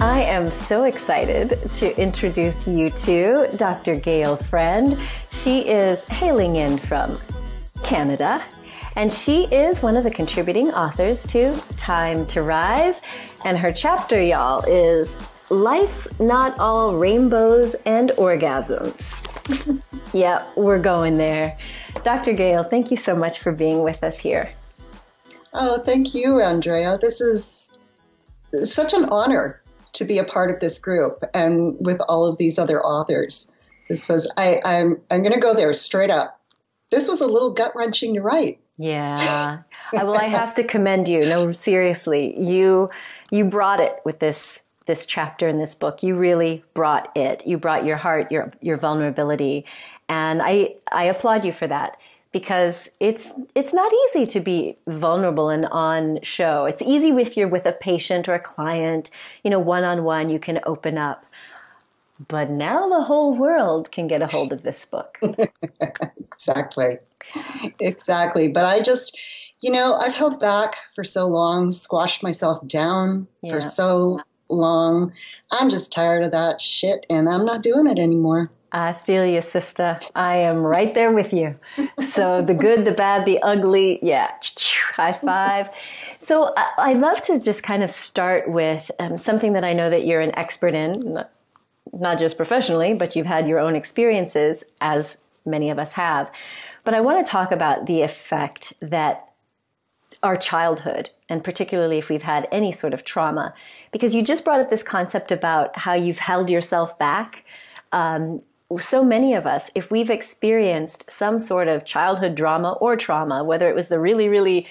I am so excited to introduce you to Dr. Gayle Friend. She is hailing in from Canada, and she is one of the contributing authors to Time to Rise. And her chapter, y'all, is Life's Not All Rainbows and Orgasms. Yeah, we're going there. Dr. Gayle, thank you so much for being with us here. Oh, thank you, Andrea. This is such an honor to be a part of this group and with all of these other authors. This was, I'm going to go there straight up. This was a little gut-wrenching to write. Yeah. Well, I have to commend you. No, seriously, you brought it with this chapter in this book. You really brought it. You brought your heart, your vulnerability. And I applaud you for that, because it's not easy to be vulnerable and on show. It's easy if you're with a patient or a client, one-on-one, you can open up. But now the whole world can get a hold of this book. Exactly. But I just, I've held back for so long, squashed myself down for so long. I'm just tired of that shit, and I'm not doing it anymore. I feel you, sister. I am right there with you. So the good, the bad, the ugly, high five. So I'd love to just kind of start with something that I know that you're an expert in, not just professionally, but you've had your own experiences, as many of us have. But I want to talk about the effect that our childhood, and particularly if we've had any sort of trauma, because you just brought up this concept about how you've held yourself back. So many of us, if we've experienced some sort of childhood drama or trauma, whether it was the really, really,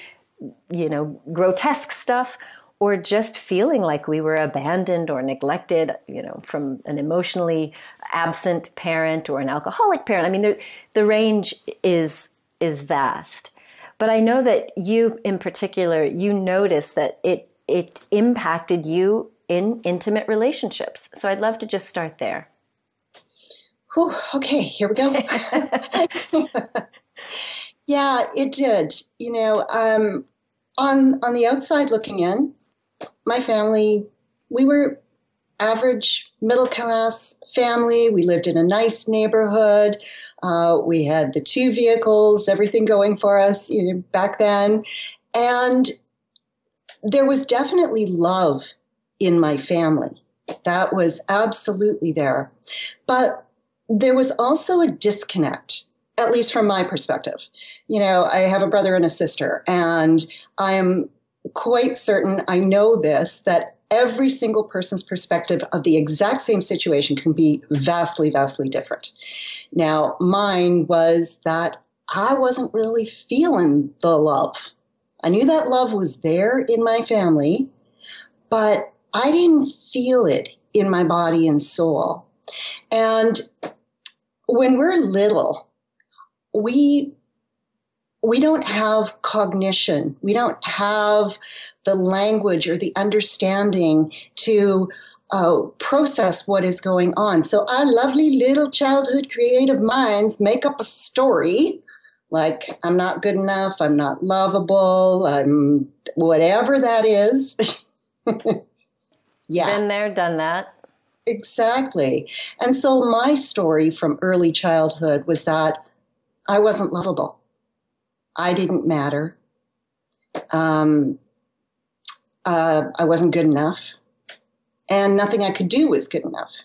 grotesque stuff, or just feeling like we were abandoned or neglected, from an emotionally absent parent or an alcoholic parent. I mean, the range is vast. But I know that you, in particular, you noticed that it impacted you in intimate relationships. So I'd love to just start there. Whew, okay, here we go. Yeah, it did. On the outside looking in, my family, we were average middle class family. We lived in a nice neighborhood. We had the 2 vehicles, everything going for us, back then. And there was definitely love in my family. That was absolutely there. But there was also a disconnect, at least from my perspective. I have a brother and a sister, and I am quite certain, I know this, that every single person's perspective of the exact same situation can be vastly, vastly different. Now, mine was that I wasn't really feeling the love. I knew that love was there in my family, but I didn't feel it in my body and soul. And when we're little, we don't have cognition. We don't have the language or the understanding to process what is going on. So our lovely little childhood creative minds make up a story like, I'm not good enough, I'm not lovable, I'm whatever that is. Yeah. Been there, done that. Exactly. And so my story from early childhood was that I wasn't lovable. I didn't matter. I wasn't good enough. And nothing I could do was good enough.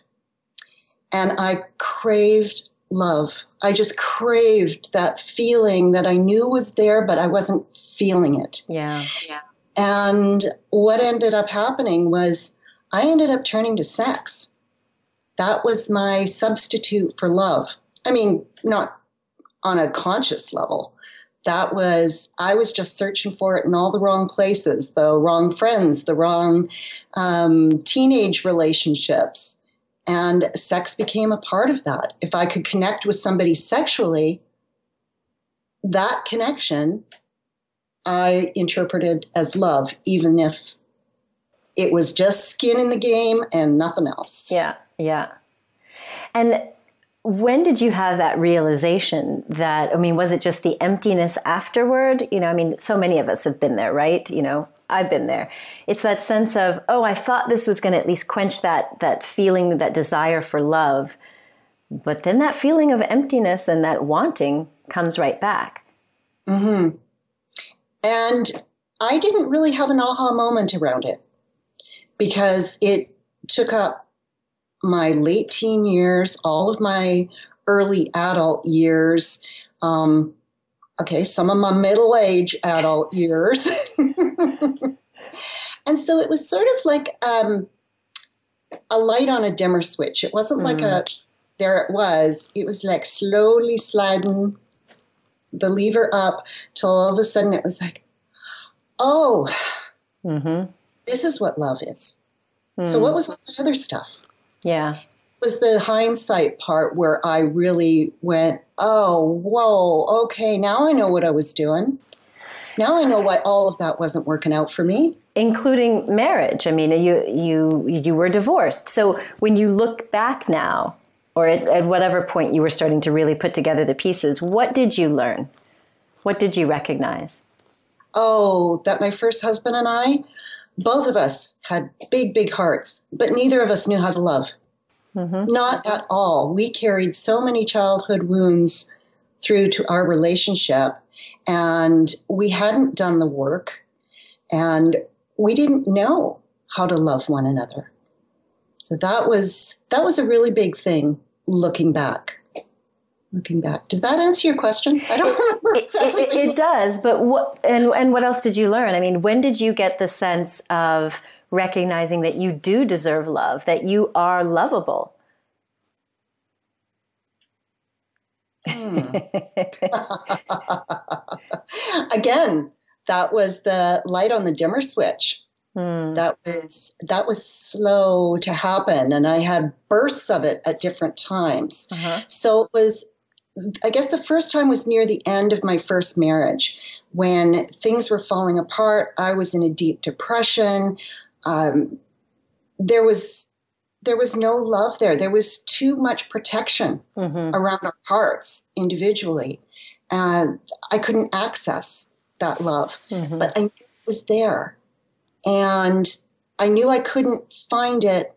And I craved love. I just craved that feeling that I knew was there, but I wasn't feeling it. Yeah. And what ended up happening was I ended up turning to sex. That was my substitute for love. I mean, not on a conscious level. I was just searching for it in all the wrong places, the wrong friends, the wrong teenage relationships. And sex became a part of that. If I could connect with somebody sexually, that connection I interpreted as love, even if it was just skin in the game and nothing else. Yeah. And when did you have that realization that, I mean, was it just the emptiness afterward? You know, I mean, so many of us have been there, right? You know, I've been there. It's that sense of, oh, I thought this was going to at least quench that feeling, that desire for love. But then that feeling of emptiness and that wanting comes right back. Mm-hmm. And I didn't really have an aha moment around it because it took up my late teen years, all of my early adult years, some of my middle-age adult years. And so it was sort of like a light on a dimmer switch. It wasn't like there it was. It was like slowly sliding the lever up till all of a sudden it was like, oh, this is what love is. So what was all that other stuff? Yeah. It was the hindsight part where I really went, oh, whoa, okay, now I know what I was doing. Now I know why all of that wasn't working out for me. Including marriage. I mean, you were divorced. So when you look back now, or at whatever point you were starting to really put together the pieces, what did you learn? What did you recognize? Oh, that my first husband and I, both of us had big, big hearts, but neither of us knew how to love. Not at all. We carried so many childhood wounds through to our relationship, and we hadn't done the work, and we didn't know how to love one another. So that was a really big thing looking back. Does that answer your question? I don't remember exactly. It does, but what else did you learn? I mean, when did you get the sense of recognizing that you do deserve love, that you are lovable? Again, that was the light on the dimmer switch. That was slow to happen, and I had bursts of it at different times. So it was, I guess the first time was near the end of my first marriage when things were falling apart. I was in a deep depression. There was no love there. There was too much protection around our hearts individually. I couldn't access that love, but I knew it was there. And I knew I couldn't find it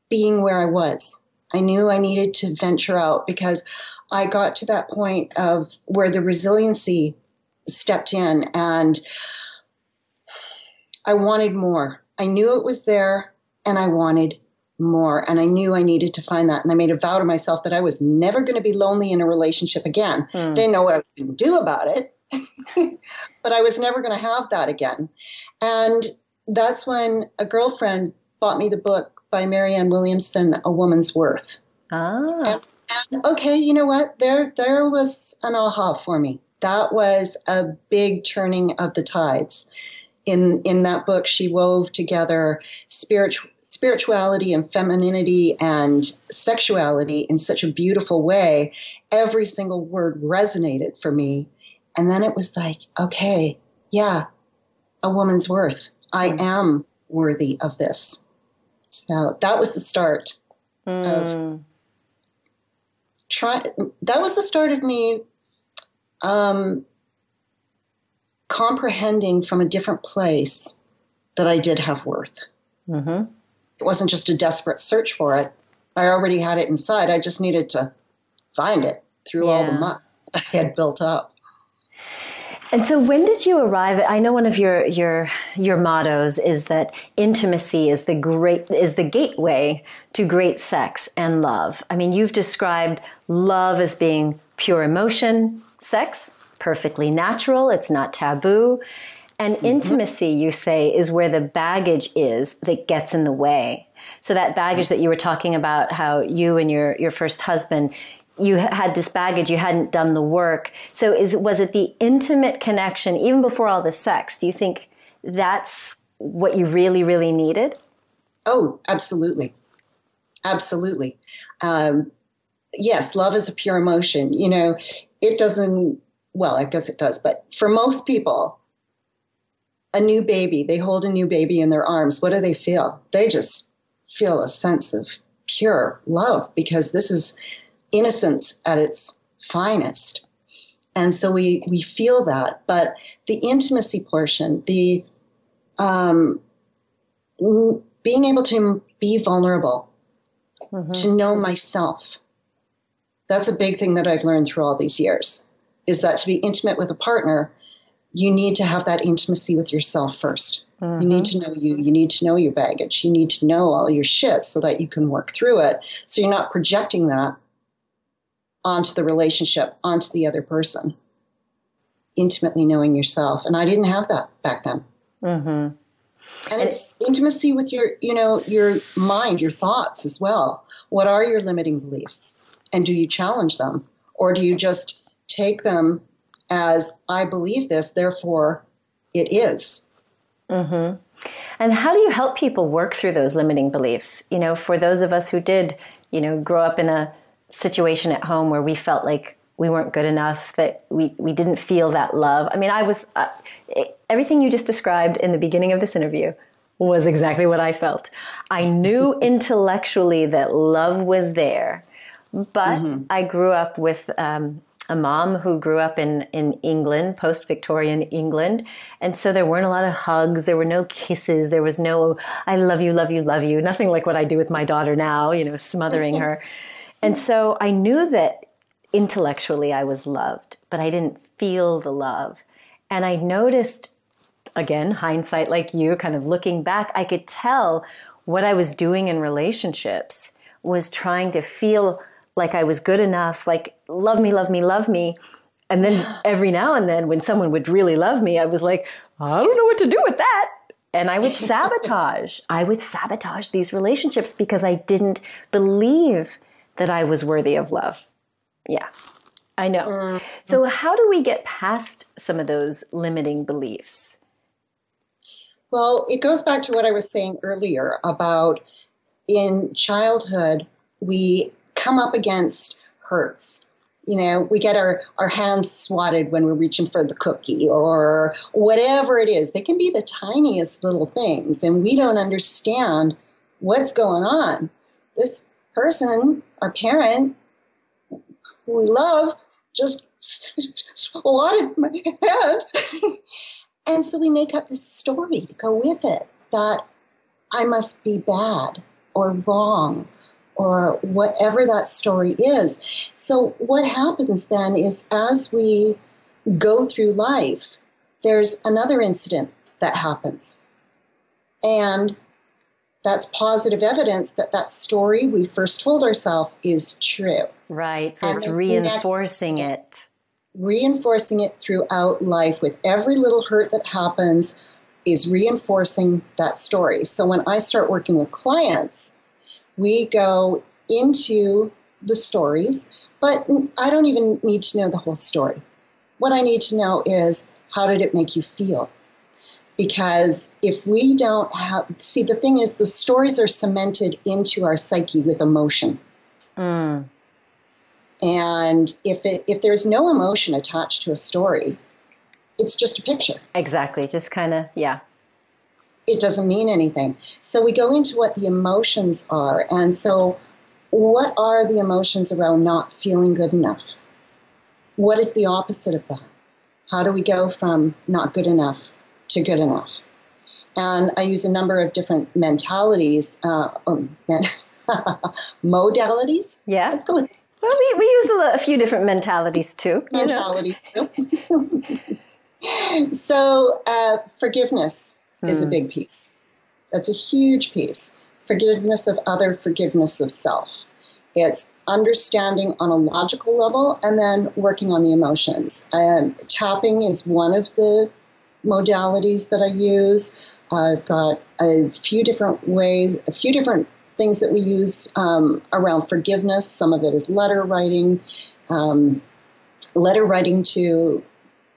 being where I was. I knew I needed to venture out because I got to that point of where the resiliency stepped in and I wanted more. I knew it was there and I wanted more. And I knew I needed to find that. And I made a vow to myself that I was never going to be lonely in a relationship again. Didn't know what I was going to do about it, but I was never going to have that again. And that's when a girlfriend bought me the book by Marianne Williamson, A Woman's Worth. And okay, you know what? There was an aha for me. That was a big turning of the tides. In that book, she wove together spirituality and femininity and sexuality in such a beautiful way. Every single word resonated for me. And then it was like, okay, yeah, a woman's worth. I am worthy of this. So that was the start of that was the start of me comprehending from a different place that I did have worth. It wasn't just a desperate search for it. I already had it inside. I just needed to find it through all the muck I had built up. And so when did you arrive at, I know one of your mottos is that intimacy is the gateway to great sex and love. I mean, you've described love as being pure emotion, sex, perfectly natural, it's not taboo. And intimacy, you say, is where the baggage is that gets in the way. So that baggage that you were talking about, how you and your first husband, you had this baggage, you hadn't done the work. So was it the intimate connection, even before all the sex? Do you think that's what you really, really needed? Oh, absolutely. Absolutely. Yes, love is a pure emotion. You know, it doesn't, well, I guess it does, but for most people, a new baby, they hold a new baby in their arms. What do they feel? They just feel a sense of pure love because this is innocence at its finest. And so we feel that. But the intimacy portion, the being able to be vulnerable, to know myself, that's a big thing that I've learned through all these years, is that to be intimate with a partner, you need to have that intimacy with yourself first. You need to know you. You need to know your baggage. You need to know all your shit so that you can work through it. So you're not projecting that onto the relationship, onto the other person. Intimately knowing yourself. And I didn't have that back then. And it's intimacy with your mind, your thoughts as well. What are your limiting beliefs? And do you challenge them? Or do you just take them as, I believe this, therefore it is? And how do you help people work through those limiting beliefs? You know, for those of us who did, grow up in a situation at home where we felt like we weren't good enough, that we didn't feel that love. I mean, everything you just described in the beginning of this interview was exactly what I felt. I knew intellectually that love was there, but I grew up with a mom who grew up in England, post-Victorian England. And so there weren't a lot of hugs. There were no kisses. There was no, I love you, love you, love you. Nothing like what I do with my daughter now, smothering her. And so I knew that intellectually I was loved, but I didn't feel the love. And I noticed, again, hindsight like you, kind of looking back, I could tell what I was doing in relationships was trying to feel like I was good enough, like love me, love me, love me. And then every now and then when someone would really love me, I was like, I don't know what to do with that. And I would sabotage. I would sabotage these relationships because I didn't believe that I was worthy of love. Yeah, I know. So how do we get past some of those limiting beliefs? Well, it goes back to what I was saying earlier about in childhood, we come up against hurts. We get our hands swatted when we're reaching for the cookie or whatever it is. They can be the tiniest little things, and we don't understand what's going on. This person, our parent, who we love, just swatted my hand. And so we make up this story to go with it, that I must be bad or wrong or whatever that story is. So what happens then is as we go through life, there's another incident that happens. And that's positive evidence that that story we first told ourselves is true. Right. So it's reinforcing it. Reinforcing it throughout life with every little hurt that happens is reinforcing that story. So when I start working with clients, we go into the stories, but I don't even need to know the whole story. What I need to know is, how did it make you feel? Because if we don't have, the thing is, the stories are cemented into our psyche with emotion. And if there's no emotion attached to a story, it's just a picture. Exactly. Just kind of, yeah. It doesn't mean anything. So we go into what the emotions are. And so what are the emotions around not feeling good enough? What is the opposite of that? How do we go from not good enough to good enough? And I use a number of different mentalities, modalities. Yeah. Let's go with it. Well, we use a few different mentalities too. Mentalities too. So forgiveness is a big piece. That's a huge piece. Forgiveness of other, forgiveness of self. It's understanding on a logical level and then working on the emotions. Tapping is one of the modalities that I use. I've got a few different ways, a few different things that we use around forgiveness. Some of it is letter writing to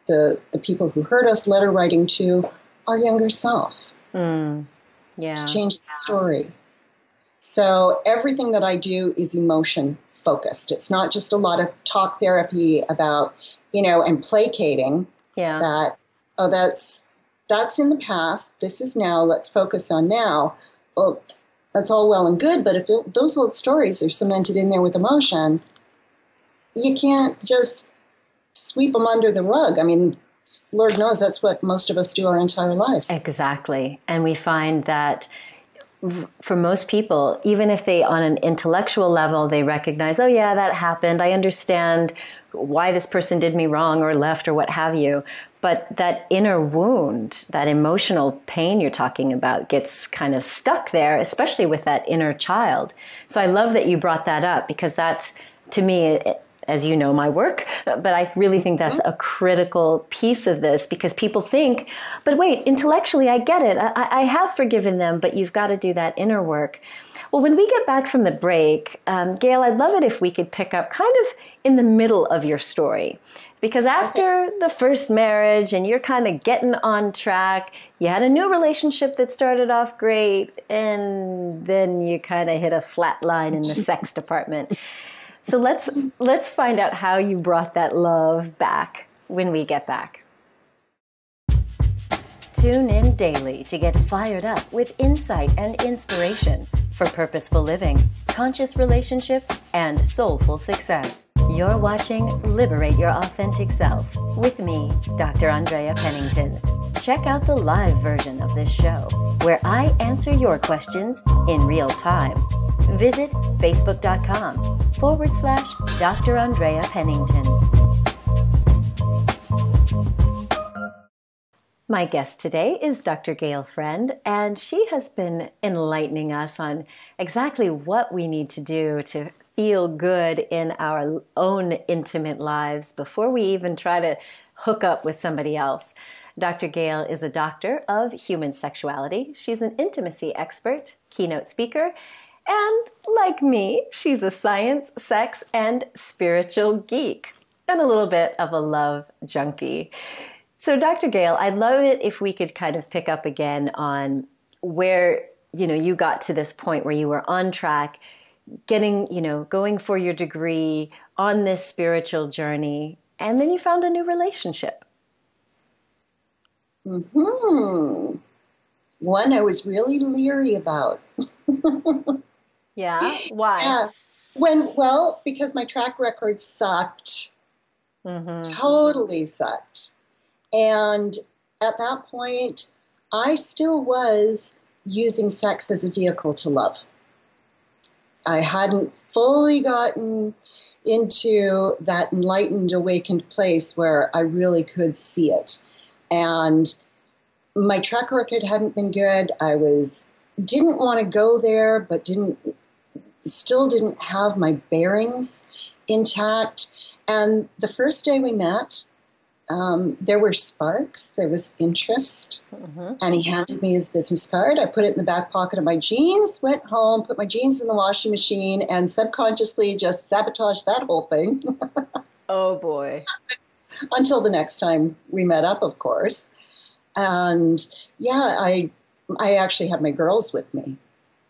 the people who hurt us, letter writing to our younger self. To change the story. So everything that I do is emotion focused. It's not just a lot of talk therapy about, and placating. Yeah. That's in the past. This is now. Let's focus on now. Well, that's all well and good, but if those old stories are cemented in there with emotion, you can't just sweep them under the rug. I mean, Lord knows that's what most of us do our entire lives. Exactly. And we find that for most people, even if they, on an intellectual level, they recognize, oh yeah, that happened. I understand why this person did me wrong or left or what have you. But that inner wound, that emotional pain you're talking about gets kind of stuck there, especially with that inner child. So I love that you brought that up because that's, to me, as you know, my work, but I really think that's a critical piece of this because people think, but wait, intellectually, I get it. I have forgiven them, but you've got to do that inner work. Well, when we get back from the break, Gayle, I'd love it if we could pick up kind of in the middle of your story. Because after the first marriage and you're kind of getting on track, you had a new relationship that started off great, and then you kind of hit a flat line in the sex department. So let's find out how you brought that love back when we get back. Tune in daily to get fired up with insight and inspiration for purposeful living, conscious relationships, and soulful success. You're watching Liberate Your Authentic Self with me, Dr. Andrea Pennington. Check out the live version of this show where I answer your questions in real time. Visit facebook.com/Dr. Andrea Pennington. My guest today is Dr. Gayle Friend, and she has been enlightening us on exactly what we need to do to feel good in our own intimate lives before we even try to hook up with somebody else. Dr. Gayle is a doctor of human sexuality. She's an intimacy expert, keynote speaker, and like me, she's a science, sex, and spiritual geek, and a little bit of a love junkie. So Dr. Gayle, I'd love it if we could kind of pick up again on where, you got to this point where you were on track, getting, going for your degree on this spiritual journey, and then you found a new relationship. One I was really leery about. Yeah? Why? Yeah. Because my track record sucked. Totally sucked. And at that point, I still was using sex as a vehicle to love. I hadn't fully gotten into that enlightened, awakened place where I really could see it. And my track record hadn't been good. I didn't want to go there, but still didn't have my bearings intact. And the first day we met, there were sparks, there was interest, and he handed me his business card. I put it in the back pocket of my jeans, went home, put my jeans in the washing machine, and subconsciously just sabotaged that whole thing. Oh, boy. Until the next time we met up, of course. And yeah, I actually had my girls with me,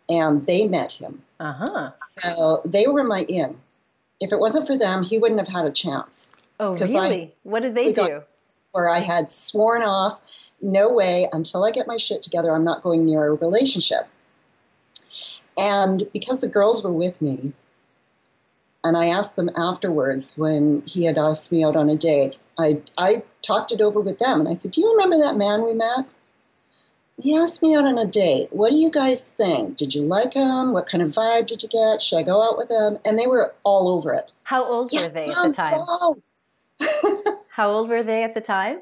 and they met him. So they were my in. If it wasn't for them, he wouldn't have had a chance. Oh, really? What did they do? Where I had sworn off, no way, until I get my shit together, I'm not going near a relationship. And because the girls were with me, and I asked them afterwards when he had asked me out on a date, I talked it over with them. And I said, do you remember that man we met? He asked me out on a date. What do you guys think? Did you like him? What kind of vibe did you get? Should I go out with him? And they were all over it. How old were they at the time? How old were they at the time?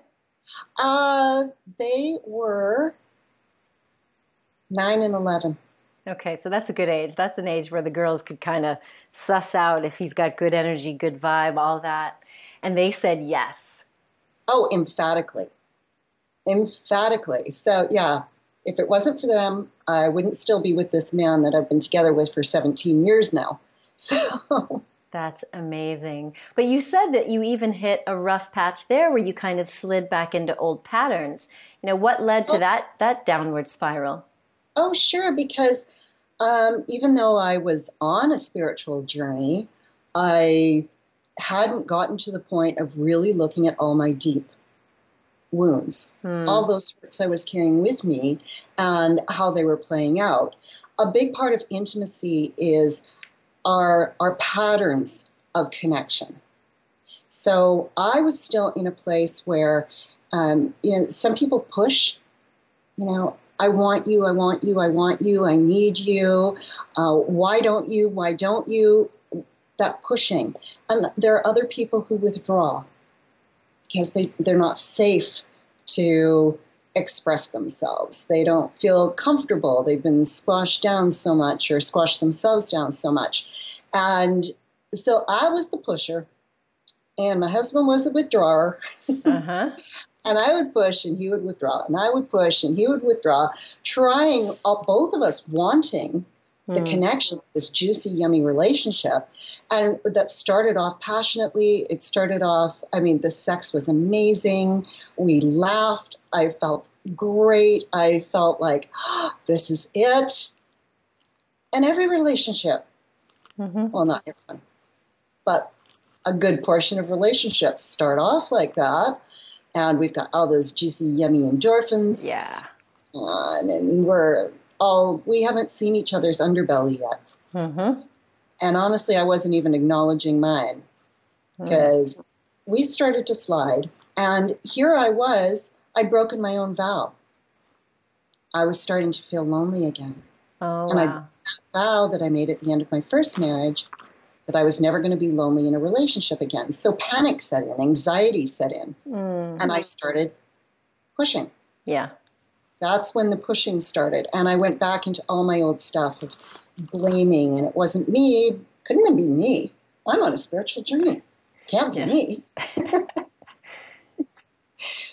They were 9 and 11. Okay, so that's a good age. That's an age where the girls could kind of suss out if he's got good energy, good vibe, all that. And they said yes. Oh, emphatically. Emphatically. So, yeah, if it wasn't for them, I wouldn't still be with this man that I've been together with for 17 years now. So... That's amazing. But you said that you even hit a rough patch there where you kind of slid back into old patterns. What led to that downward spiral? Oh, sure, because even though I was on a spiritual journey, I hadn't gotten to the point of really looking at all my deep wounds, all those hurts I was carrying with me and how they were playing out. A big part of intimacy is our patterns of connection. So I was still in a place where, some people push, I want you, I want you, I want you, I need you. Why don't you? Why don't you? That pushing. And there are other people who withdraw because they're not safe to express themselves. They don't feel comfortable. They've been squashed down so much or squashed themselves down so much. And so I was the pusher and my husband was the withdrawer. Uh-huh. And I would push and he would withdraw. And I would push and he would withdraw, trying, both of us wanting the connection, this juicy, yummy relationship. And that started off passionately. It started off, the sex was amazing. We laughed. I felt great. I felt like, this is it. And every relationship, well, not everyone, but a good portion of relationships start off like that. And we've got all those juicy, yummy endorphins. Yeah. And we haven't seen each other's underbelly yet. Mm-hmm. And honestly, I wasn't even acknowledging mine because we started to slide. And here I was, I'd broken my own vow. I was starting to feel lonely again. Oh, and wow. I broke that vow that I made at the end of my first marriage, that I was never going to be lonely in a relationship again. So panic set in, anxiety set in, and I started pushing. Yeah. That's when the pushing started. And I went back into all my old stuff of blaming, and it wasn't me. Couldn't even be me. I'm on a spiritual journey. Can't be me.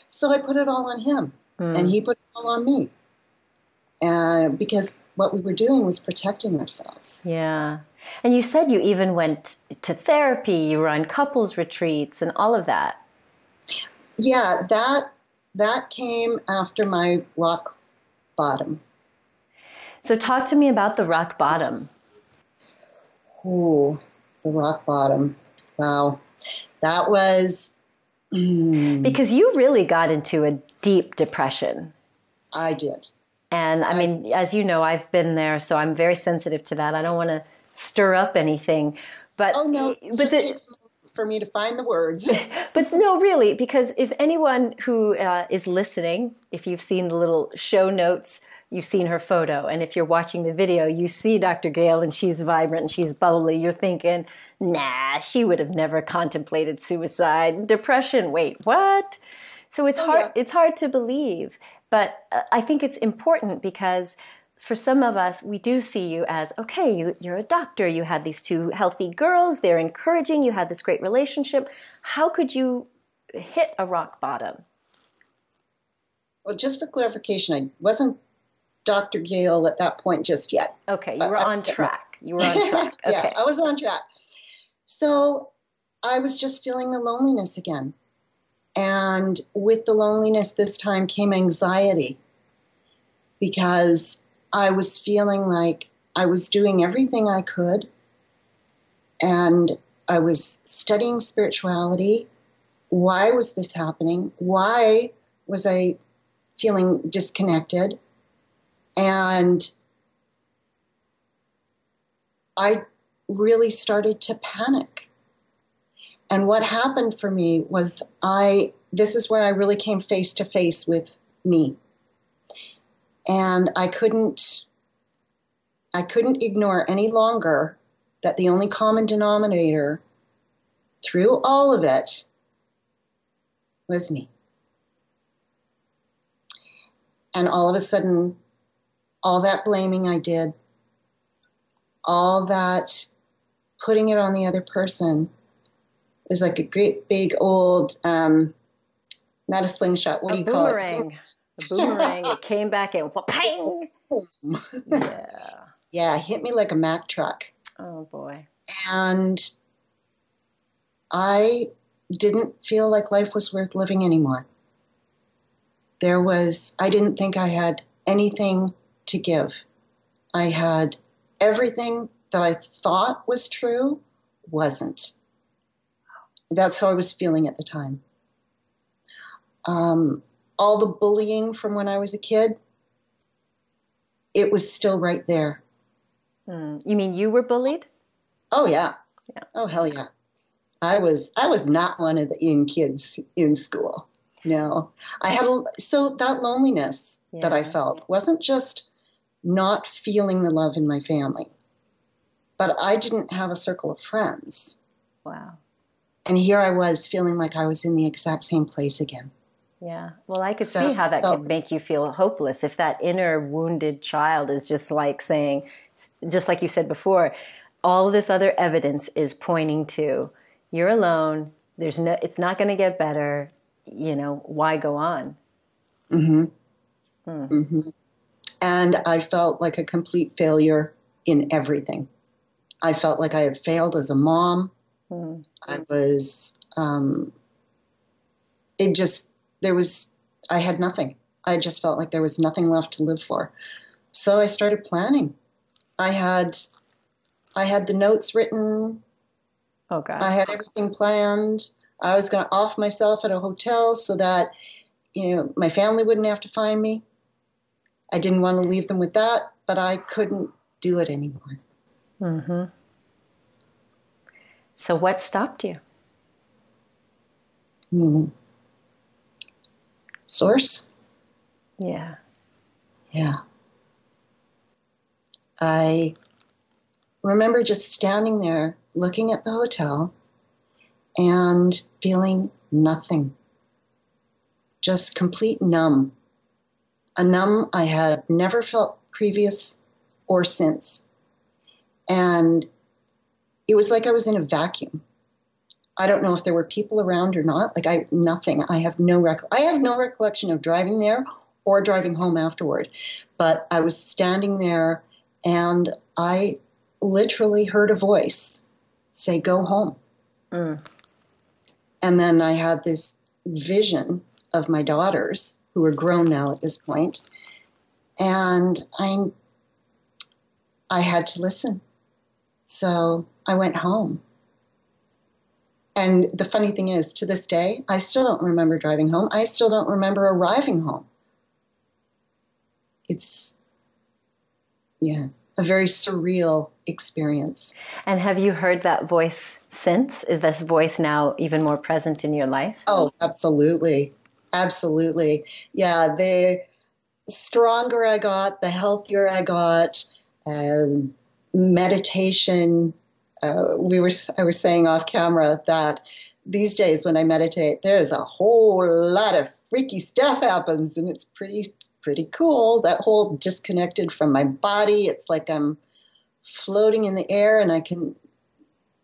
So I put it all on him, and he put it all on me. And because what we were doing was protecting ourselves. Yeah. And you said you even went to therapy, you were on couples retreats and all of that. Yeah, that came after my rock bottom. So talk to me about the rock bottom. Ooh, the rock bottom. Wow. That was... Because you really got into a deep depression. I did. And as you know, I've been there, so I'm very sensitive to that. I don't want to stir up anything. But oh, no, it just takes for me to find the words. But no, really, because if anyone who is listening, if you've seen the little show notes, you've seen her photo. And if you're watching the video, you see Dr. Gayle and she's vibrant and she's bubbly. You're thinking, nah, she would have never contemplated suicide. Depression, wait, what? So it's hard. Yeah. It's hard to believe. But I think it's important because for some of us, we do see you as, okay, you're a doctor. You had these two healthy girls. They're encouraging. You had this great relationship. How could you hit a rock bottom? Well, just for clarification, I wasn't Dr. Gayle at that point just yet. Okay, you were on track. You were on track. Okay. Yeah, I was on track. So I was just feeling the loneliness again. And with the loneliness this time came anxiety because I was feeling like I was doing everything I could and I was studying spirituality. Why was this happening? Why was I feeling disconnected? And I really started to panic. And what happened for me was this is where I really came face to face with me. And I couldn't ignore any longer that the only common denominator through all of it was me. And all of a sudden, all that blaming I did, all that putting it on the other person, is like a great big old, not a slingshot, what do you call it? A boomerang. It came back and pang! Yeah. Yeah, it hit me like a Mack truck. Oh, boy. And I didn't feel like life was worth living anymore. I didn't think I had anything to give. I had everything that I thought was true wasn't. That's how I was feeling at the time. All the bullying from when I was a kid, it was still right there. You mean you were bullied? Oh, yeah. Oh, hell yeah. I was not one of the in kids in school. No, so that loneliness that I felt wasn't just not feeling the love in my family, but I didn't have a circle of friends. Wow. And here I was feeling like I was in the exact same place again. Yeah. Well, I could see how that could make you feel hopeless if that inner wounded child is just like saying, just like you said before, all this other evidence is pointing to you're alone. It's not going to get better. Why go on? Mm-hmm. Mm-hmm. And I felt like a complete failure in everything. I felt like I had failed as a mom. Mm. I had nothing. I just felt like there was nothing left to live for. So I started planning. I had the notes written. Oh, God. I had everything planned. I was going to off myself at a hotel so that, my family wouldn't have to find me. I didn't want to leave them with that, but I couldn't do it anymore. Mm-hmm. So what stopped you? Source? Yeah. Yeah. I remember just standing there looking at the hotel and feeling nothing. Just complete numb. A numb I had never felt previous or since. And it was like I was in a vacuum. I don't know if there were people around or not. Nothing. I have no recollection of driving there or driving home afterward. But I was standing there and I literally heard a voice say, "Go home." Mm. And then I had this vision of my daughters, who are grown now at this point, and I had to listen. So I went home. And the funny thing is, to this day, I still don't remember driving home. I still don't remember arriving home. It's, a very surreal experience. And have you heard that voice since? Is this voice now even more present in your life? Oh, absolutely. Absolutely. Yeah, the stronger I got, the healthier I got. Meditation. I was saying off camera that these days when I meditate, there's a whole lot of freaky stuff happens, and it's pretty cool. That whole disconnected from my body. It's like I'm floating in the air and I can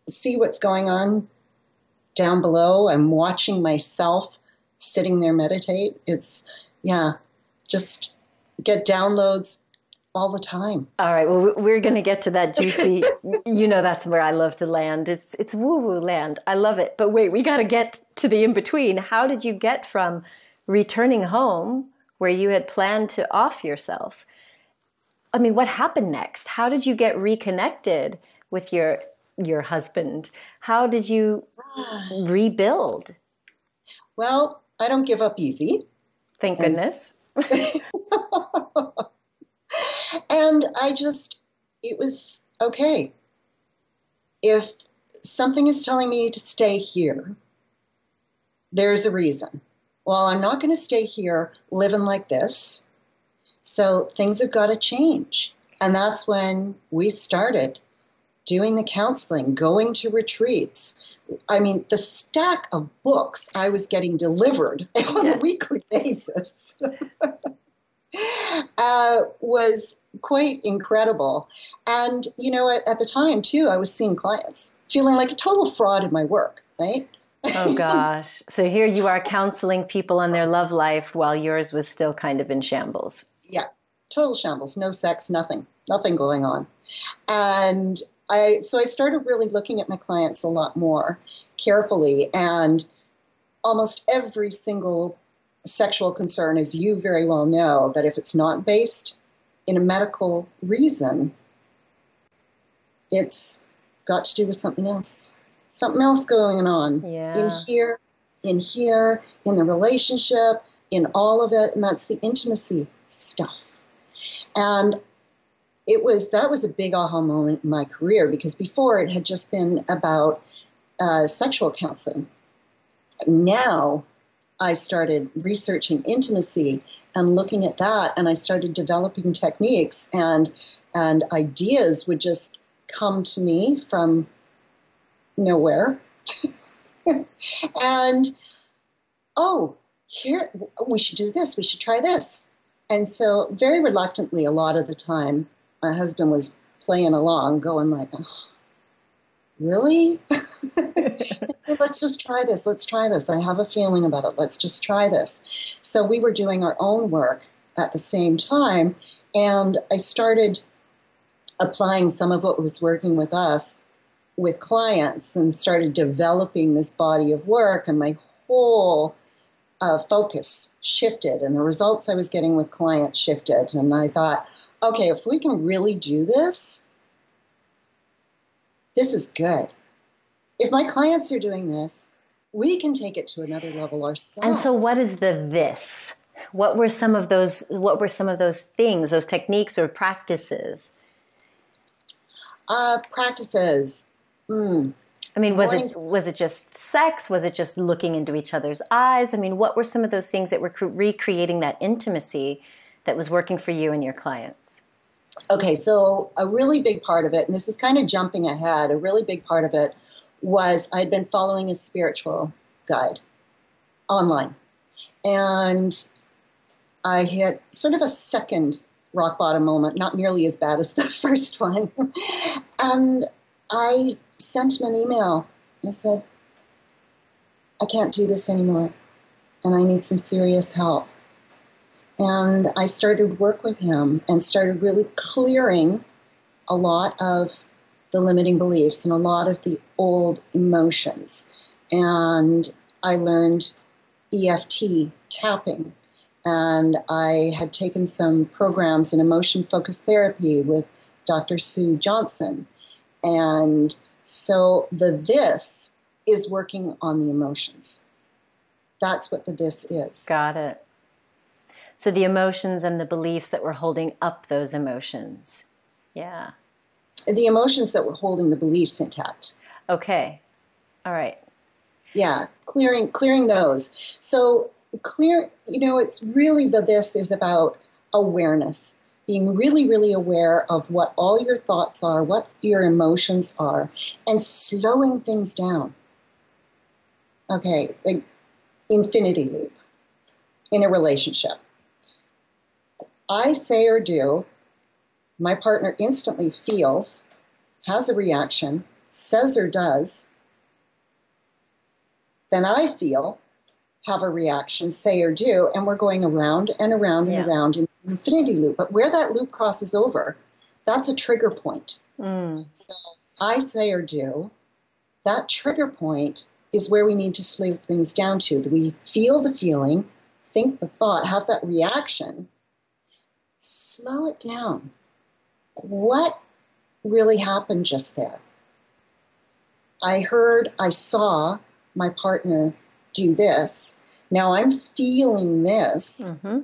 see what's going on down below. I'm watching myself sitting there meditate. It's, just get downloads all the time. All right. Well, we're going to get to that juicy, that's where I love to land. It's woo-woo land. I love it. But wait, we got to get to the in-between. How did you get from returning home where you had planned to off yourself? I mean, what happened next? How did you get reconnected with your husband? How did you rebuild? Well, I don't give up easy. Thank goodness. And it was okay. If something is telling me to stay here, there's a reason. Well, I'm not going to stay here living like this. So things have got to change. And that's when we started doing the counseling, going to retreats. I mean, the stack of books I was getting delivered on a weekly basis was quite incredible. And, at the time, too, I was seeing clients feeling like a total fraud in my work, right? Oh, gosh. So here you are counseling people on their love life while yours was still kind of in shambles. Yeah, total shambles, no sex, nothing going on. And so I started really looking at my clients a lot more carefully, and almost every single sexual concern, as you very well know, that if it's not based in a medical reason, it's got to do with something else going on in here, in the relationship, in all of it. And that's the intimacy stuff. And that was a big aha moment in my career, because before it had just been about sexual counseling. Now I started researching intimacy and looking at that, and I started developing techniques, and ideas would just come to me from nowhere. And, oh, here, we should do this, we should try this. And so very reluctantly, a lot of the time, my husband was playing along, going like, oh, really? Let's just try this. Let's try this. I have a feeling about it. Let's just try this. So we were doing our own work at the same time, and I started applying some of what was working with us with clients and started developing this body of work, and my whole focus shifted, and the results I was getting with clients shifted. And I thought, okay, if we can really do this, this is good. If my clients are doing this, we can take it to another level ourselves. And so what is the this? What were some of those things, those techniques or practices? Practices. I mean, was it just sex? Was it just looking into each other's eyes? I mean, what were some of those things that were recreating that intimacy that was working for you and your clients? Okay, so a really big part of it, and this is kind of jumping ahead, a really big part of it was I'd been following a spiritual guide online. And I hit sort of a second rock bottom moment, not nearly as bad as the first one. And I sent him an email. I said, I can't do this anymore, and I need some serious help. And I started work with him and started really clearing a lot of the limiting beliefs and a lot of the old emotions. And I learned EFT tapping, and I had taken some programs in emotion-focused therapy with Dr. Sue Johnson. And so the this is working on the emotions. That's what the this is. Got it. So the emotions and the beliefs that were holding up those emotions. Yeah. The emotions that were holding the beliefs intact. Okay. All right. Yeah, clearing those. So it's really this is about awareness. Being really, really aware of what all your thoughts are, what your emotions are, and slowing things down. Okay, like infinity loop in a relationship. I say or do, my partner instantly feels, has a reaction, says or does, then I feel, have a reaction, say or do, and we're going around and around and around in an infinity loop. But where that loop crosses over, that's a trigger point. So I say or do, that trigger point is where we need to slow things down to. We feel the feeling, think the thought, have that reaction, slow it down. What really happened just there? I saw my partner do this. Now I'm feeling this. Mm-hmm.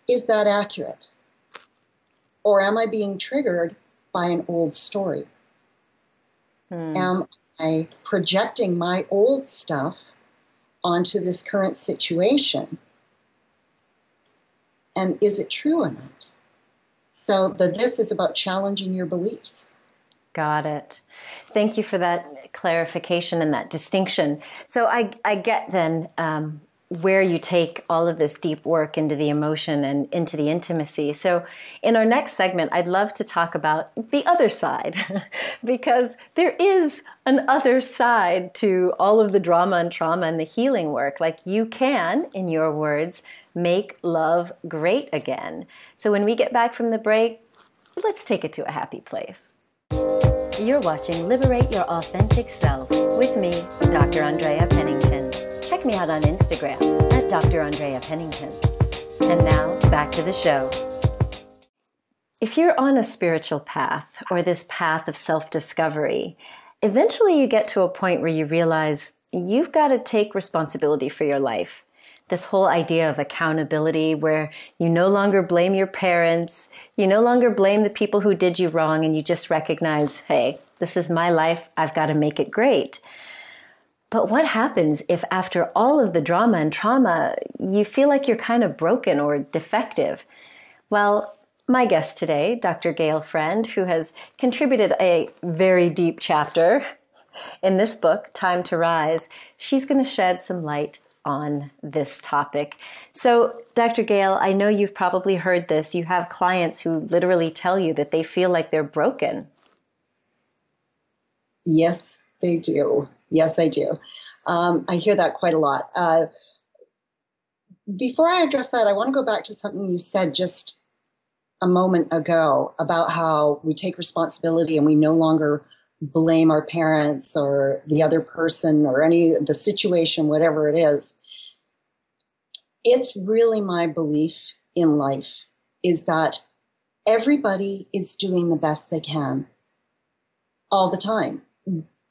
Is that accurate? Or am I being triggered by an old story? Am I projecting my old stuff onto this current situation? And is it true or not? So this is about challenging your beliefs. Got it. Thank you for that clarification and that distinction. So I get then where you take all of this deep work into the emotion and into the intimacy. So in our next segment, I'd love to talk about the other side, because there is an other side to all of the drama and trauma and the healing work. Like, you can, in your words, make love great again. So when we get back from the break, let's take it to a happy place. You're watching Liberate Your Authentic Self with me, Dr. Andrea Pennington. Check me out on Instagram at Dr. Andrea Pennington. And now, back to the show. If you're on a spiritual path or this path of self-discovery, eventually you get to a point where you realize you've got to take responsibility for your life. this whole idea of accountability where you no longer blame your parents, you no longer blame the people who did you wrong, and you just recognize, hey, this is my life, I've got to make it great. But what happens if after all of the drama and trauma, you feel like you're kind of broken or defective? Well, my guest today, Dr. Gayle Friend, who has contributed a very deep chapter in this book, Time to Rise, she's going to shed some light on this topic. So, Dr. Gayle, I know you've probably heard this. You have clients who literally tell you that they feel like they're broken. Yes, they do. Yes, I do. I hear that quite a lot. Before I address that, I want to go back to something you said just a moment ago about how we take responsibility and we no longer blame our parents or the other person or the situation, whatever it is. It's really my belief in life is that everybody is doing the best they can all the time.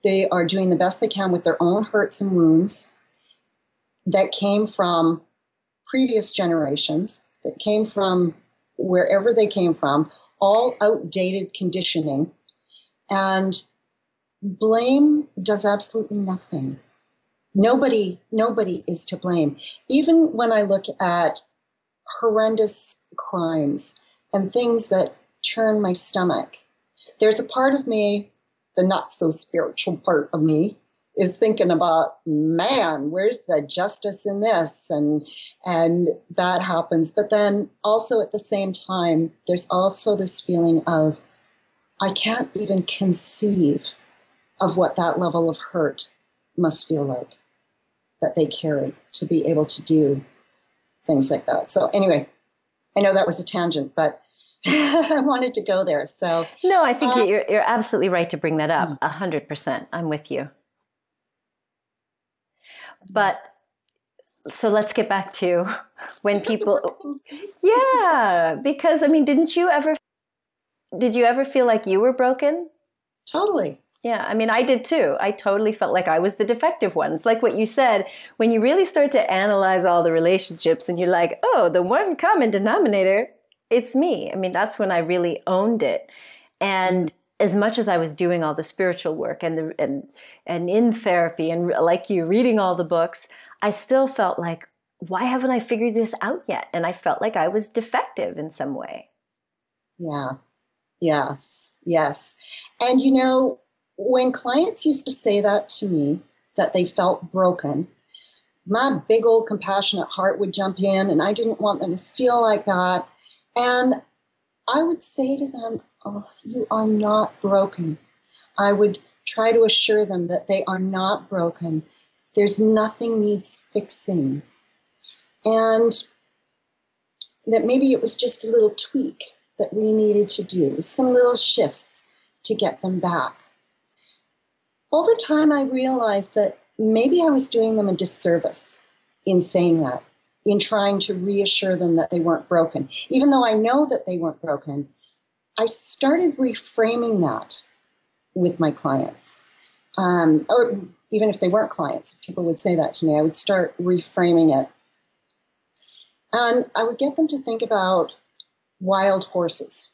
They are doing the best they can with their own hurts and wounds that came from previous generations, that came from wherever they came from, all outdated conditioning. And blame does absolutely nothing. Nobody is to blame. Even when I look at horrendous crimes and things that turn my stomach, there's a part of me, the not so spiritual part of me, is thinking about, man, where's the justice in this? And that happens. But then also at the same time, there's also this feeling of, I can't even conceive of what that level of hurt must feel like that they carry to be able to do things like that. So anyway, I know that was a tangent, but I wanted to go there. So no, I think you're absolutely right to bring that up. 100%. I'm with you. But so let's get back to when people, yeah, because I mean, did you ever feel like you were broken? Totally. Yeah, I mean, I did too. I totally felt like I was the defective one. It's like what you said, when you really start to analyze all the relationships and you're like, oh, the one common denominator, it's me. I mean, that's when I really owned it. And as much as I was doing all the spiritual work and in therapy and like you reading all the books, I still felt like, why haven't I figured this out yet? And I felt like I was defective in some way. Yeah. Yes. Yes. And you know, when clients used to say that to me, that they felt broken, my big old compassionate heart would jump in, and I didn't want them to feel like that. And I would say to them, oh, you are not broken. I would try to assure them that they are not broken. There's nothing needs fixing. And that maybe it was just a little tweak that we needed to do, some little shifts to get them back. Over time, I realized that maybe I was doing them a disservice in saying that, in trying to reassure them that they weren't broken. Even though I know that they weren't broken, I started reframing that with my clients. Or even if they weren't clients, people would say that to me, I would start reframing it. And I would get them to think about wild horses.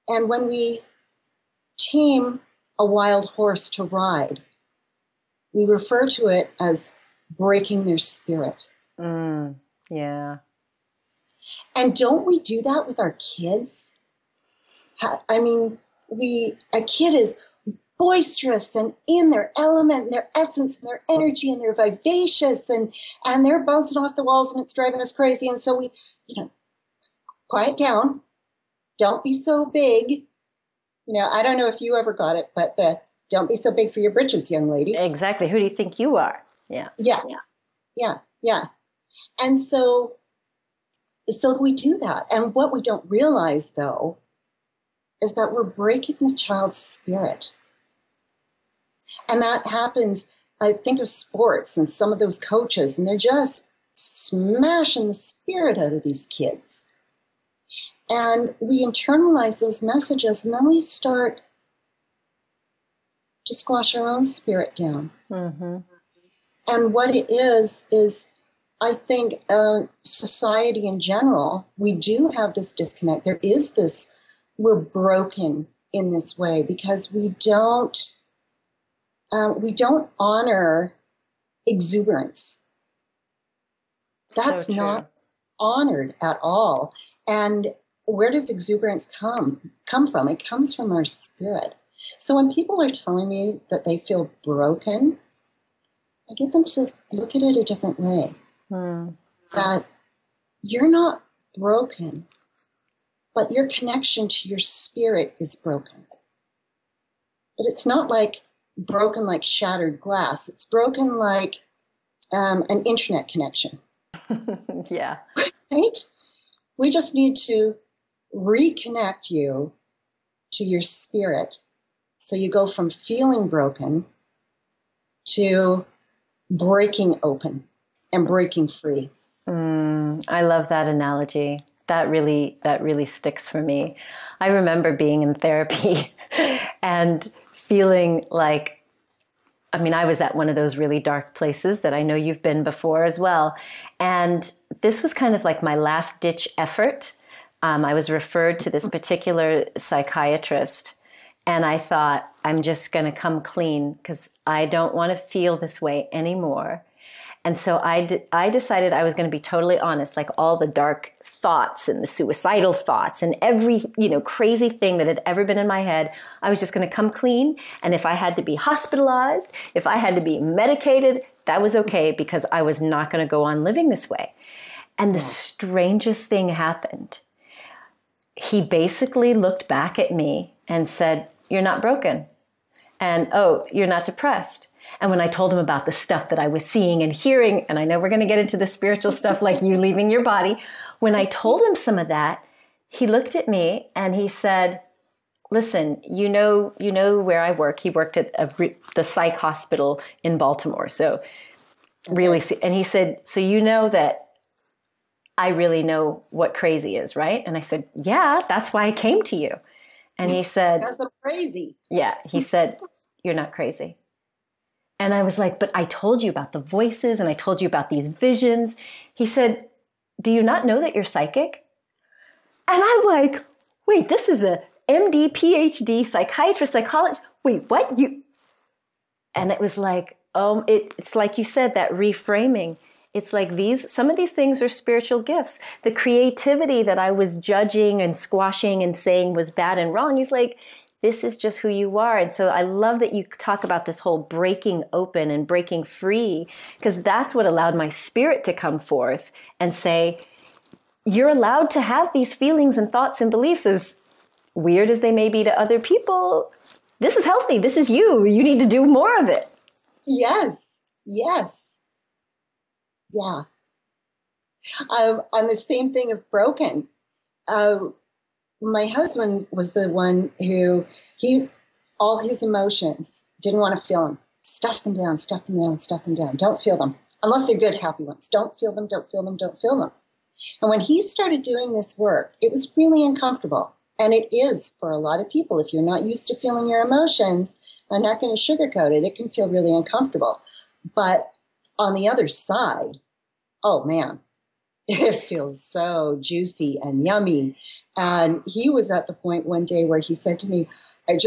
And when we tame a wild horse to ride, we refer to it as breaking their spirit. Yeah. And don't we do that with our kids? I mean, a kid is boisterous and in their element, and their essence, and their energy, and they're vivacious, and they're bouncing off the walls, and it's driving us crazy. And so we, quiet down. Don't be so big. I don't know if you ever got it, but don't be so big for your britches, young lady. Exactly. Who do you think you are? Yeah. Yeah. And so we do that. And what we don't realize, though, is that we're breaking the child's spirit. And that happens, I think of sports and some of those coaches, and they're just smashing the spirit out of these kids. And we internalize those messages, and then we start to squash our own spirit down. Mm-hmm. And what it is I think society in general, we do have this disconnect. There is this, we're broken in this way because we don't honor exuberance. That's So not honored at all. And where does exuberance come from? It comes from our spirit. So when people are telling me that they feel broken, I get them to look at it a different way. That you're not broken, but your connection to your spirit is broken. But it's not like broken like shattered glass. It's broken like an internet connection. Yeah. Right? We just need to reconnect you to your spirit. So you go from feeling broken to breaking open and breaking free. I love that analogy. That really sticks for me. I remember being in therapy and feeling like, I mean, I was at one of those really dark places that I know you've been before as well. And this was kind of like my last ditch effort. I was referred to this particular psychiatrist, and I thought, I'm just going to come clean because I don't want to feel this way anymore. And so I decided I was going to be totally honest, like all the dark thoughts and the suicidal thoughts and every, crazy thing that had ever been in my head. I was just going to come clean. And if I had to be hospitalized, if I had to be medicated, that was okay because I was not going to go on living this way. And the strangest thing happened. He basically looked back at me and said, "You're not broken. And, oh, you're not depressed." And when I told him about the stuff that I was seeing and hearing, and I know we're going to get into the spiritual stuff like you leaving your body, when I told him some of that, he looked at me and he said, "Listen, you know where I work." He worked at the psych hospital in Baltimore. So really, and he said, "So you know that I really know what crazy is, right?" And I said, "Yeah, that's why I came to you." And he said, "That's not crazy." Yeah, he said, "You're not crazy." And I was like, "But I told you about the voices and I told you about these visions." He said, "Do you not know that you're psychic?" And I'm like, wait, this is a MD, PhD, psychiatrist, psychologist. Wait, what? And it was like, it's like you said, that reframing. It's like some of these things are spiritual gifts. The creativity that I was judging and squashing and saying was bad and wrong, he's like, this is just who you are. And so I love that you talk about this whole breaking open and breaking free, because that's what allowed my spirit to come forth and say, you're allowed to have these feelings and thoughts and beliefs, as weird as they may be to other people. This is healthy. This is you. You need to do more of it. Yes. Yes. Yeah. On the same thing of broken, my husband was the one who, all his emotions, didn't want to feel them. Stuff them down, stuff them down, stuff them down. Don't feel them. Unless they're good, happy ones. Don't feel them, don't feel them, don't feel them. And when he started doing this work, it was really uncomfortable. And it is for a lot of people. If you're not used to feeling your emotions, I'm not going to sugarcoat it. It can feel really uncomfortable. But on the other side, oh man, it feels so juicy and yummy. And he was at the point one day where he said to me, I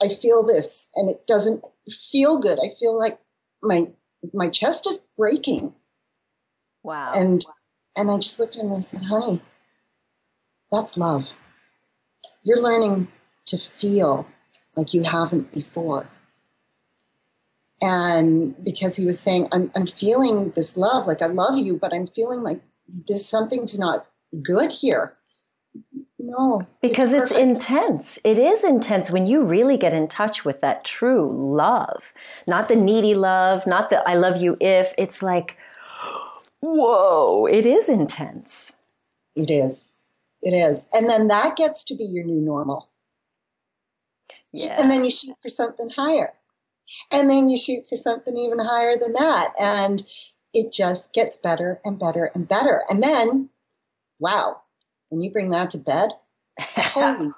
feel this and it doesn't feel good. I feel like my chest is breaking. Wow. And I just looked at him and I said, honey, that's love. You're learning to feel like you haven't before. And because he was saying, I'm feeling this love, like I love you, but I'm feeling like something's not good here. No. Because it's intense. It is intense when you really get in touch with that true love. Not the needy love, not the I love you if. It's like, whoa, it is intense. It is. It is. And then that gets to be your new normal. Yeah. And then you shoot for something higher. And then you shoot for something even higher than that. And it just gets better and better and better. And then, wow, when you bring that to bed, holy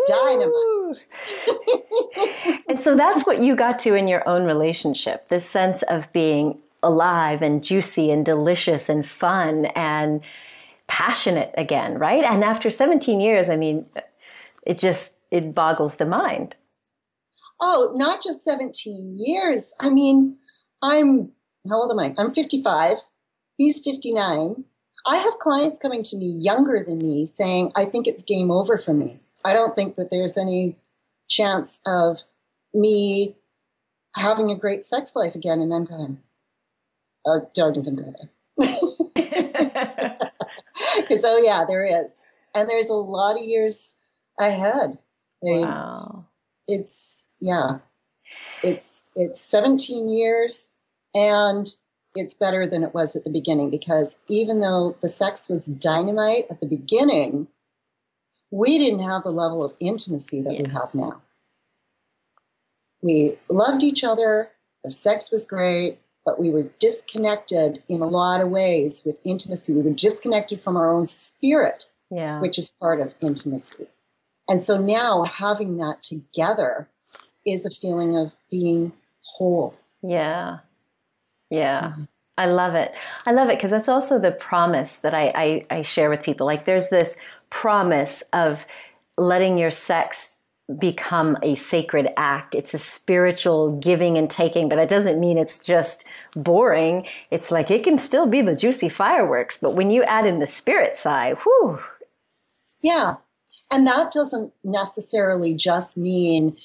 dynamite. And so that's what you got to in your own relationship, this sense of being alive and juicy and delicious and fun and passionate again, right? And after 17 years, I mean, it boggles the mind. Oh, not just 17 years. I mean, how old am I? I'm 55. He's 59. I have clients coming to me younger than me saying, I think it's game over for me. I don't think that there's any chance of me having a great sex life again. And I'm going, oh, don't even go there. Because, oh yeah, there is. And there's a lot of years ahead. Wow. It's 17 years, and it's better than it was at the beginning, because even though the sex was dynamite at the beginning, we didn't have the level of intimacy that we have now. We loved each other, the sex was great, but we were disconnected in a lot of ways with intimacy. We were disconnected from our own spirit, which is part of intimacy. And so now having that together is a feeling of being whole. Yeah. Mm-hmm. I love it. I love it because that's also the promise that I share with people. Like there's this promise of letting your sex become a sacred act. It's a spiritual giving and taking, but that doesn't mean it's just boring. It's like it can still be the juicy fireworks, but when you add in the spirit side, whew. Yeah. And that doesn't necessarily just mean,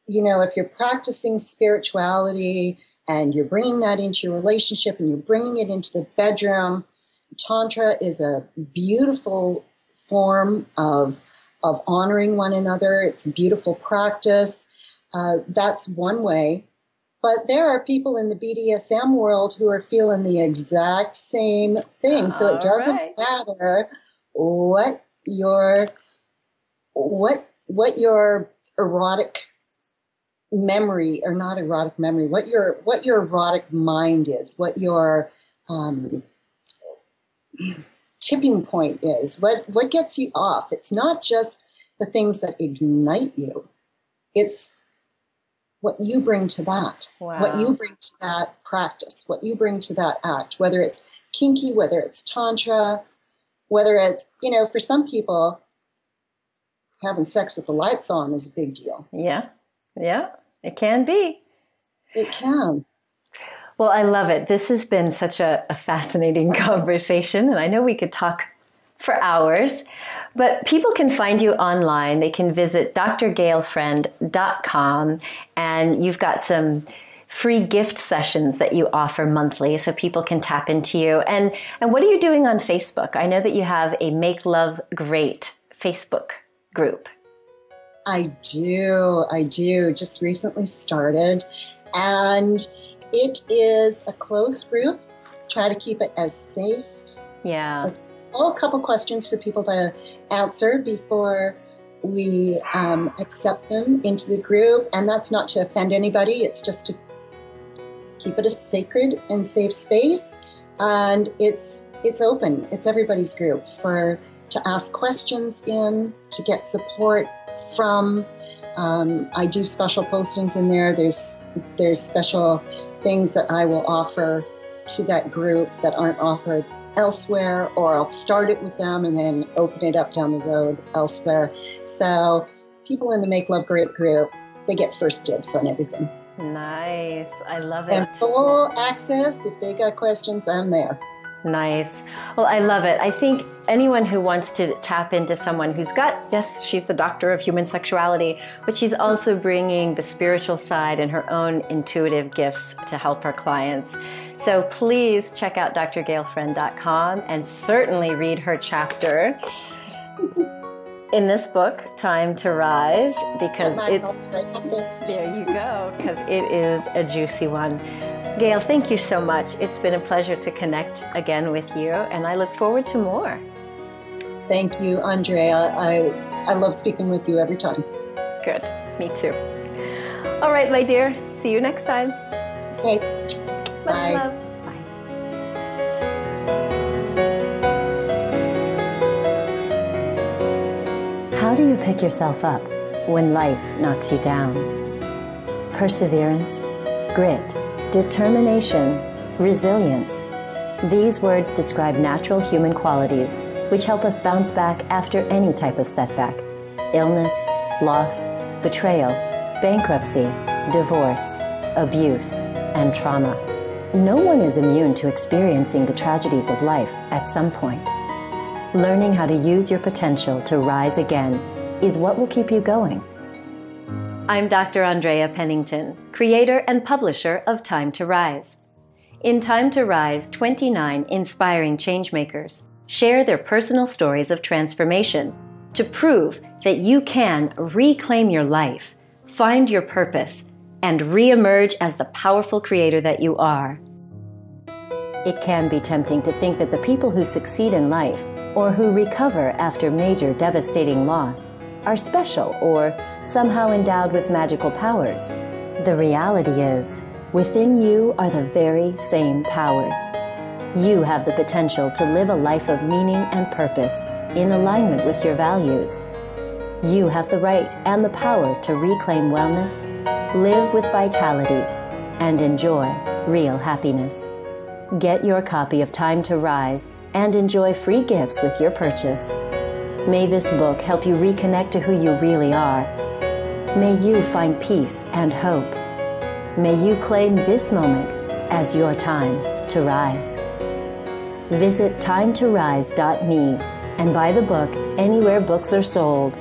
if you're practicing spirituality and you're bringing that into your relationship and you're bringing it into the bedroom, Tantra is a beautiful form of honoring one another. It's a beautiful practice. That's one way. But there are people in the BDSM world who are feeling the exact same thing. So it doesn't matter what your erotic memory, or not erotic memory, what your erotic mind is, what your tipping point is, what gets you off. It's not just the things that ignite you. It's what you bring to that, what you bring to that practice, what you bring to that act, whether it's kinky, whether it's Tantra, whether it's, for some people, having sex with the lights on is a big deal. Yeah, it can be. It can. Well, I love it. This has been such a fascinating conversation, and I know we could talk for hours, but people can find you online. They can visit drgaylefriend.com, and you've got some free gift sessions that you offer monthly so people can tap into you. And what are you doing on Facebook? I know that you have a Make Love Great Facebook group. I do. Just recently started. And it is a closed group. Try to keep it as safe. Yeah. A couple questions for people to answer before we accept them into the group. And that's not to offend anybody. It's just to keep it a sacred and safe space. And it's open. It's everybody's group to ask questions in, to get support from. I do special postings in there. There's special things that I will offer to that group that aren't offered elsewhere, or I'll start it with them and then open it up down the road elsewhere. So people in the Make Love Great group, they get first dibs on everything. Nice. I love it. And full access. If they got questions, I'm there. Nice. Well, I love it. I think anyone who wants to tap into someone who's got, yes, she's the doctor of human sexuality, but she's also bringing the spiritual side and her own intuitive gifts to help her clients. So please check out drgaylefriend.com and certainly read her chapter in this book, Time to Rise, because there you go, because it is a juicy one. Gayle, thank you so much. It's been a pleasure to connect again with you, and I look forward to more. Thank you, Andrea. I love speaking with you every time. Good. Me too. All right, my dear. See you next time. Okay. Much Bye. love. Bye. How do you pick yourself up when life knocks you down? Perseverance, grit, determination, resilience. These words describe natural human qualities which help us bounce back after any type of setback: illness, loss, betrayal, bankruptcy, divorce, abuse, and trauma. No one is immune to experiencing the tragedies of life at some point. Learning how to use your potential to rise again is what will keep you going. I'm Dr. Andrea Pennington, creator and publisher of Time to Rise. In Time to Rise, 29 inspiring changemakers share their personal stories of transformation to prove that you can reclaim your life, find your purpose, and re-emerge as the powerful creator that you are. It can be tempting to think that the people who succeed in life or who recover after major devastating loss are special or somehow endowed with magical powers. The reality is, within you are the very same powers. You have the potential to live a life of meaning and purpose in alignment with your values. You have the right and the power to reclaim wellness, live with vitality, and enjoy real happiness. Get your copy of Time to Rise and enjoy free gifts with your purchase. May this book help you reconnect to who you really are. May you find peace and hope. May you claim this moment as your time to rise. Visit timetorise.me and buy the book anywhere books are sold.